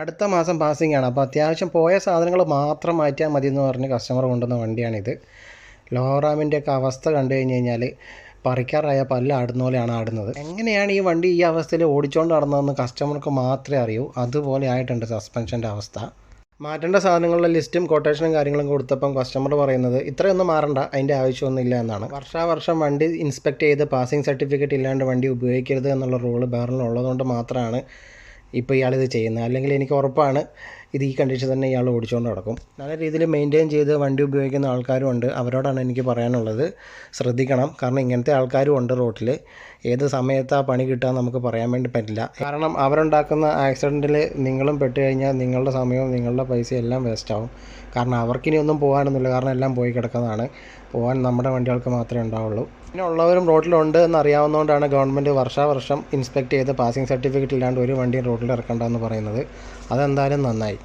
അടുത്ത മാസം പാസിംഗ് ആണ്. അപ്പോൾ അത്യാവശ്യം പോയ സാധനങ്ങൾ മാത്രം മാറ്റിയാൽ മതി എന്ന് പറഞ്ഞ് കസ്റ്റമർ കൊണ്ടുവന്ന വണ്ടിയാണിത്. ലോറാമിൻ്റെയൊക്കെ അവസ്ഥ കണ്ടു കഴിഞ്ഞ് കഴിഞ്ഞാൽ പറിക്കാറായ പല്ല് ആടുന്ന പോലെയാണ് ആടുന്നത്. എങ്ങനെയാണ് ഈ വണ്ടി ഈ അവസ്ഥയിൽ ഓടിച്ചുകൊണ്ട് നടന്നതെന്ന് കസ്റ്റമർക്ക് മാത്രമേ അറിയൂ. അതുപോലെ ആയിട്ടുണ്ട് സസ്പെൻഷൻ്റെ അവസ്ഥ. മാറ്റേണ്ട സാധനങ്ങളുടെ ലിസ്റ്റും കൊട്ടേഷനും കാര്യങ്ങളും കൊടുത്തപ്പം കസ്റ്റമർ പറയുന്നത് ഇത്രയൊന്നും മാറണ്ട, അതിൻ്റെ ആവശ്യമൊന്നുമില്ല എന്നാണ്. വർഷാവർഷം വണ്ടി ഇൻസ്പെക്ട് ചെയ്ത് പാസിംഗ് സർട്ടിഫിക്കറ്റ് ഇല്ലാണ്ട് വണ്ടി ഉപയോഗിക്കരുത് എന്നുള്ള റൂള് ബെഹ്റിനുള്ളതുകൊണ്ട് മാത്രമാണ് ഇപ്പോൾ ഇയാളിത് ചെയ്യുന്നത്. അല്ലെങ്കിൽ എനിക്ക് ഉറപ്പാണ് ഇത് ഈ കണ്ടീഷൻ തന്നെ ഇയാൾ ഓടിച്ചുകൊണ്ട് നടക്കും. നല്ല രീതിയിൽ മെയിൻറ്റെയിൻ ചെയ്ത് വണ്ടി ഉപയോഗിക്കുന്ന ആൾക്കാരും ഉണ്ട്. അവരോടാണ് എനിക്ക് പറയാനുള്ളത്, ശ്രദ്ധിക്കണം. കാരണം ഇങ്ങനത്തെ ആൾക്കാരും ഉണ്ട് റോട്ടിൽ. ഏത് സമയത്ത് ആ പണി കിട്ടാൻ നമുക്ക് പറയാൻ വേണ്ടി പറ്റില്ല. കാരണം അവരുണ്ടാക്കുന്ന ആക്സിഡൻറ്റിൽ നിങ്ങളും പെട്ട് കഴിഞ്ഞാൽ നിങ്ങളുടെ സമയവും നിങ്ങളുടെ പൈസയും എല്ലാം വേസ്റ്റാവും. കാരണം അവർക്കിനി ഒന്നും പോകാനൊന്നുമില്ല. കാരണം എല്ലാം പോയി കിടക്കുന്നതാണ്. പോകാൻ നമ്മുടെ വണ്ടികൾക്ക് മാത്രമേ ഉണ്ടാവുള്ളൂ. പിന്നെ ഉള്ളവരും റോട്ടിലുണ്ട് എന്നറിയാവുന്നതുകൊണ്ടാണ് ഗവൺമെൻറ് വർഷാവർഷം ഇൻസ്പെക്ട് ചെയ്ത് പാസിംഗ് സർട്ടിഫിക്കറ്റ് ഇല്ലാണ്ട് ഒരു വണ്ടിയും റോട്ടിൽ ഇറക്കണ്ടെന്ന് പറയുന്നത്. അതെന്തായാലും നന്നായി.